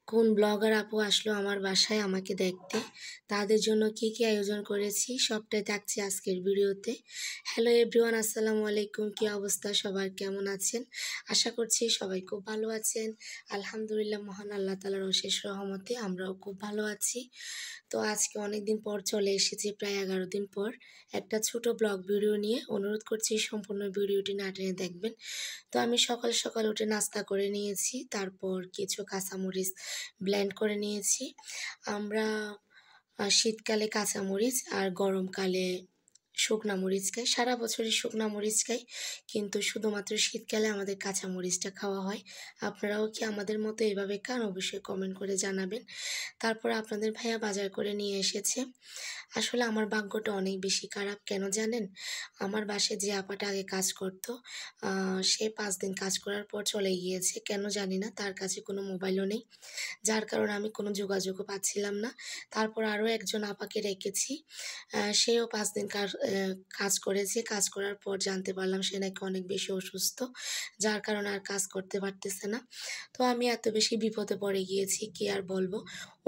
কোন ব্লগার আপু আসলো আমার বাসায় আমাকে দেখতে, তাদের জন্য কি কি আয়োজন করেছি সবটাই থাকছে আজকের ভিডিওতে। হ্যালো এভরিওয়ান, আসসালামু আলাইকুম। কি অবস্থা সবার, কেমন আছেন? আশা করছি সবাই খুব ভালো আছেন। আলহামদুলিল্লাহ, মহান আল্লাহ তাআলার অশেষ রহমতে আমরাও খুব ভালো আছি। তো আজকে অনেক দিন পর চলে এসেছি, প্রায় 11 দিন পর একটা ছোট ব্লগ ভিডিও নিয়ে। অনুরোধ করছি সম্পূর্ণ ভিডিওটি না টেনে দেখবেন। তো আমি সকাল সকাল উঠে নাস্তা করে নিয়েছি, তারপর কিছু কাঁচামরিচ ব্লেন্ড করে নিয়েছি। আমরা শীতকালে কাঁচামরিচ আর গরমকালে শুকনা মরিচ খাই। সারা বছরই শুকনা মরিচ খাই, কিন্তু শুধুমাত্র শীতকালে আমাদের কাঁচা মরিচটা খাওয়া হয়। আপনারাও কি আমাদের মতো এভাবে খান? অবশ্যই কমেন্ট করে জানাবেন। তারপর আপনাদের ভাইয়া বাজার করে নিয়ে এসেছে। আসলে আমার ভাগ্যটা অনেক বেশি খারাপ, কেন জানেন? আমার বাসায় যে আপাটা আগে কাজ করতো, সে 5 দিন কাজ করার পর চলে গিয়েছে। কেন জানি না, তার কাছে কোনো মোবাইলও নেই, যার কারণে আমি কোনো যোগাযোগও পাচ্ছিলাম না। তারপর আরও একজন আপাকে রেখেছি, সেও 5 দিন কাজ করেছে। কাজ করার পর জানতে পারলাম সে নাকি অনেক বেশি অসুস্থ, যার কারণে আর কাজ করতে পারতেছে না। তো আমি এত বেশি বিপদে পড়ে গিয়েছি, কি আর বলবো।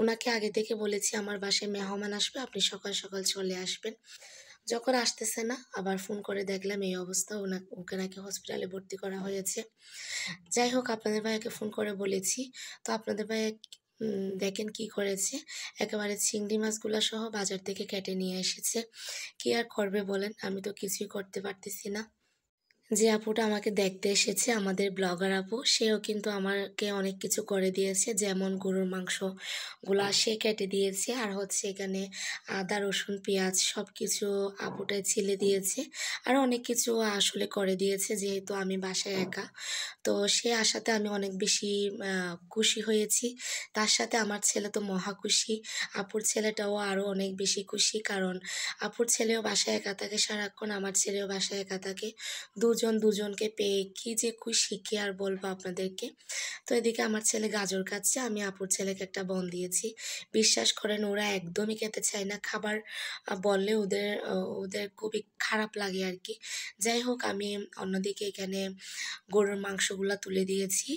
ওনাকে আগে থেকে বলেছি আমার বাসায় মেহমান আসবে, আপনি সকাল সকাল চলে আসবেন। যখন আসতেছে না, আবার ফোন করে দেখলাম এই অবস্থা, ওকে নাকি হসপিটালে ভর্তি করা হয়েছে। যাই হোক, আপনাদের ভাইয়াকে ফোন করে বলেছি। তো আপনাদের ভাইয়া দেখেন কি করেছে, একেবারে চিংড়ি মাছগুলা সহ বাজার থেকে কেটে নিয়ে এসেছে। কি আর করবে বলেন, আমি তো কিছুই করতে পারতেছি না। যে আপুটা আমাকে দেখতে এসেছে, আমাদের ব্লগার আপু, সেও কিন্তু আমাকে অনেক কিছু করে দিয়েছে। যেমন গরুর মাংস গুলা সে কেটে দিয়েছে, আর হচ্ছে এখানে আদা রসুন পেঁয়াজ সব কিছু আপুটাই ছিলে দিয়েছে। আর অনেক কিছু আসলে করে দিয়েছে, যেহেতু আমি বাসায় একা। তো সে আসাতে আমি অনেক বেশি খুশি হয়েছি। তার সাথে আমার ছেলে তো মহা খুশি। আপুর ছেলেটাও আরও অনেক বেশি খুশি, কারণ আপুর ছেলেও বাসায় একা থাকে সারাক্ষণ, আমার ছেলেও বাসায় একা থাকে। দুজন দুজনকে পেয়ে কি যে খুশি, কি আর বলবো আপনাদেরকে। তো এদিকে আমার ছেলে গাজর খাচ্ছে, আমি আপুর ছেলেকে একটা বন দিয়েছি। বিশ্বাস করেন, ওরা একদমই খেতে চায় না খাবার, বললে ওদের খুবই খারাপ লাগে আর কি। যাই হোক, আমি অন্যদিকে এখানে গরুর মাংসগুলা তুলে দিয়েছি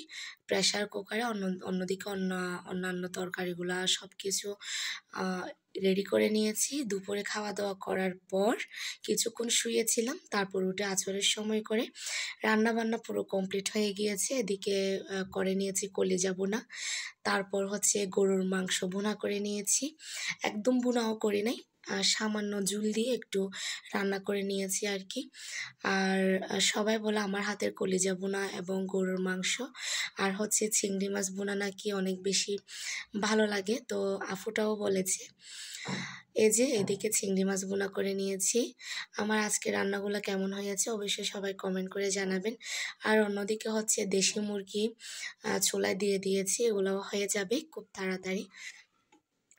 প্রেসার কুকারে, অন্যদিকে অন্যান্য তরকারিগুলা সব কিছু রেডি করে নিয়েছি। দুপুরে খাওয়া দাওয়া করার পর কিছুক্ষণ শুয়েছিলাম, তারপর উঠে আছরের সময় করে রান্না বান্না পুরো কমপ্লিট হয়ে গিয়েছে। এদিকে করে নিয়েছি কলিজা ভুনা, তারপর হচ্ছে গরুর মাংস ভুনা করে নিয়েছি। একদম ভুনাও করি নাই, সামান্য জুল দিয়ে একটু রান্না করে নিয়েছি আর কি। আর সবাই বলে আমার হাতের কলিজা ভুনা এবং গরুর মাংস আর হচ্ছে চিংড়ি মাছ ভুনা নাকি অনেক বেশি ভালো লাগে। তো আফুটাও বলেছে। এই যে এদিকে চিংড়ি মাছ ভুনা করে নিয়েছি। আমার আজকে রান্নাগুলো কেমন হয়েছে অবশ্যই সবাই কমেন্ট করে জানাবেন। আর অন্যদিকে হচ্ছে দেশি মুরগি চুলায় দিয়ে দিয়েছি, এগুলো হয়ে যাবে খুব তাড়াতাড়ি।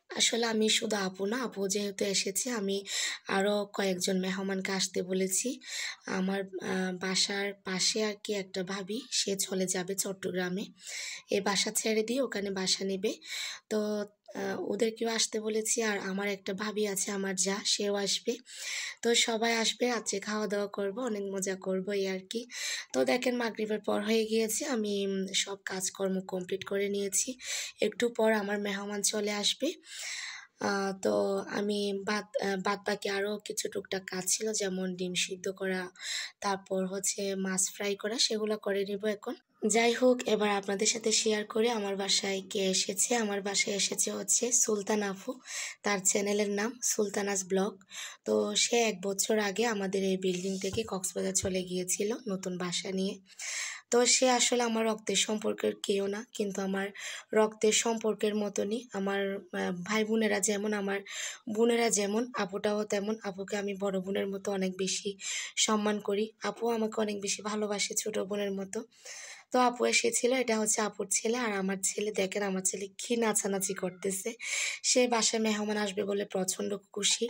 আসলে আমি শুধু আপু না, আপু যেহেতু এসেছে, আমি আরও কয়েকজন মেহমানকে আসতে বলেছি। আমার বাসার পাশে আর কি একটা ভাবি, সে চলে যাবে চট্টগ্রামে। এই বাসা ছেড়ে দিয়ে ওখানে বাসা নেবে। তো ওদেরকেও আসতে বলেছি। আর আমার একটা ভাবি আছে, আমার যা, সেও আসবে। তো সবাই আসবে, রাত্রে খাওয়া দাওয়া করব, অনেক মজা করব এই আর কি। তো দেখেন মাগরিবের পর হয়ে গিয়েছে, আমি সব কাজকর্ম কমপ্লিট করে নিয়েছি। একটু পর আমার মেহমান চলে আসবে। তো আমি বাদ বাকি আরও কিছু টুকটাক কাজ ছিল, যেমন ডিম সিদ্ধ করা, তারপর হচ্ছে মাছ ফ্রাই করা, সেগুলো করে নিব এখন। যাই হোক, এবার আপনাদের সাথে শেয়ার করে আমার বাসায় কে এসেছে। আমার বাসায় এসেছে হচ্ছে সুলতান আফু, তার চ্যানেলের নাম সুলতানাস ব্লগ। তো সে 1 বছর আগে আমাদের এই বিল্ডিং থেকে কক্সবাজার চলে গিয়েছিল নতুন বাসা নিয়ে। তো সে আসলে আমার রক্তের সম্পর্কের কেউ না, কিন্তু আমার রক্তের সম্পর্কের মতনই। আমার ভাই বোনেরা যেমন, আমার বোনেরা যেমন, আপুটাও তেমন। আপুকে আমি বড় বোনের মতো অনেক বেশি সম্মান করি, আপু আমাকে অনেক বেশি ভালোবাসে ছোট বোনের মতো। তো আপু এসেছিল, এটা হচ্ছে আপুর ছেলে। আর আমার ছেলে, দেখেন আমার ছেলে কি নাচানাচি করতেছে। সে বাসায় মেহমান আসবে বলে প্রচণ্ড খুশি।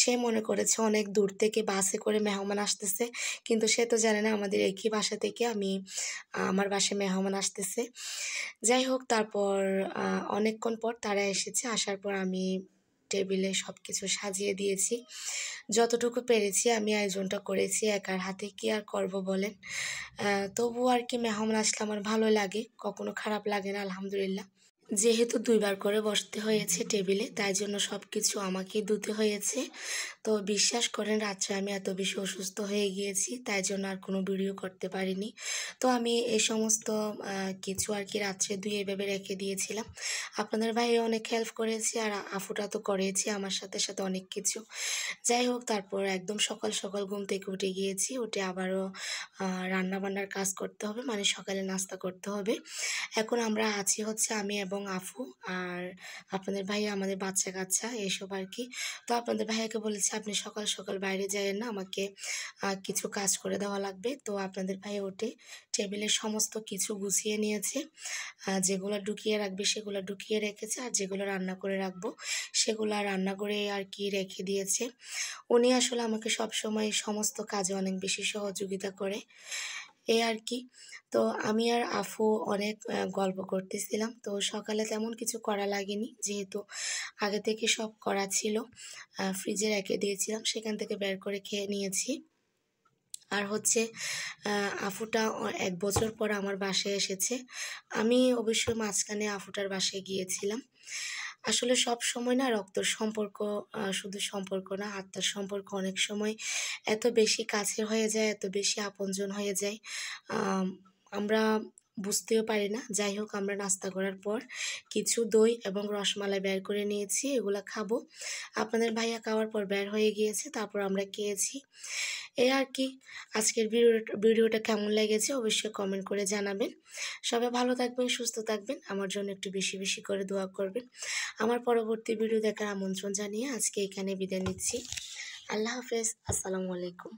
সে মনে করেছে অনেক দূর থেকে বাসে করে মেহমান আসতেছে, কিন্তু সে তো জানে না আমাদের একই বাসা থেকে আমার বাসায় মেহমান আসতেছে। যাই হোক, তারপর অনেকক্ষণ পর তারা এসেছে। আসার পর আমি টেবিলে সব কিছু সাজিয়ে দিয়েছি, যতটুকু পেরেছি আমি আয়োজনটা করেছি একার হাতে, কি আর করব বলেন। তবুও আর কি মেহমান আসলে আমার ভালো লাগে, কখনো খারাপ লাগে না, আলহামদুলিল্লাহ। যেহেতু ২ বার করে বসতে হয়েছে টেবিলে, তাই জন্য সব কিছু আমাকেই ধুতে হয়েছে। তো বিশ্বাস করেন রাত্রে আমি এত বেশি অসুস্থ হয়ে গিয়েছি, তাই জন্য আর কোনো ভিডিও করতে পারিনি। তো আমি এই সমস্ত কিছু আর কি রাত্রে ধুয়ে এভাবে রেখে দিয়েছিলাম। আপনাদের ভাইও অনেক হেল্প করেছে আর আফুটা তো করেছে আমার সাথে, সাথে অনেক কিছু। যাই হোক, তারপর একদম সকাল, সকাল ঘুম থেকে উঠে গিয়েছি। উঠে আবারও রান্না-বান্নার কাজ করতে হবে, মানে সকালে নাস্তা করতে হবে। এখন আমরা আছি হচ্ছে আমি এবং আফু আর আপনাদের ভাইয়া, আমাদের বাচ্চা-কাচ্চা এসব আর কি। তো আপনাদের ভাইয়াকে বলেছি, "আপনি সকাল, সকাল বাইরে যাইয়েন না, আমাকে কিছু কাজ করে দেওয়া লাগবে।" তো আপনাদের ভাইয়া উঠে টেবিলের সমস্ত কিছু গুছিয়ে নিয়েছে। যেগুলো ঢুকিয়ে রাখবে সেগুলো ঢুকিয়ে রেখেছে, আর যেগুলো রান্না করে রাখবো সেগুলো রান্না করে আর কি রেখে দিয়েছে। উনি আসলে আমাকে সবসময় সমস্ত কাজে অনেক বেশি সহযোগিতা করে, এই আর কি। তো আমি আর আফু অনেক গল্প করতেছিলাম। তো সকালে তেমন কিছু করা লাগেনি, যেহেতু আগে থেকে সব করা ছিল। ফ্রিজে রেখে দিয়েছিলাম, সেখান থেকে বের করে খেয়ে নিয়েছি। আর হচ্ছে আফুটা ১ বছর পর আমার বাসায় এসেছে। আমি অবশ্যই মাঝখানে আফুটার বাসায় গিয়েছিলাম। আসলে সবসময় না রক্তের সম্পর্ক শুধু সম্পর্ক না, আত্মার সম্পর্ক অনেক সময় এত বেশি কাছের হয়ে যায়, এত বেশি আপনজন হয়ে যায়, আম আমরা বুঝতেও পারি না। যাই হোক, আমরা নাস্তা করার পর কিছু দই এবং রসমালাই বের করে নিয়েছি, এগুলা খাবো। আপনাদের ভাইয়া খাওয়ার পর বের হয়ে গিয়েছে, তারপর আমরা খেয়েছি। এই আর কি। আজকের ভিডিওটা কেমন লেগেছে অবশ্যই কমেন্ট করে জানাবেন। সবাই ভালো থাকবেন, সুস্থ থাকবেন। আমার জন্য একটু বেশি, বেশি করে দোয়া করবেন। আমার পরবর্তী ভিডিও দেখার আমন্ত্রণ জানিয়ে আজকে এখানে বিদায় নিচ্ছি। আল্লাহ হাফেজ। আসসালামু আলাইকুম।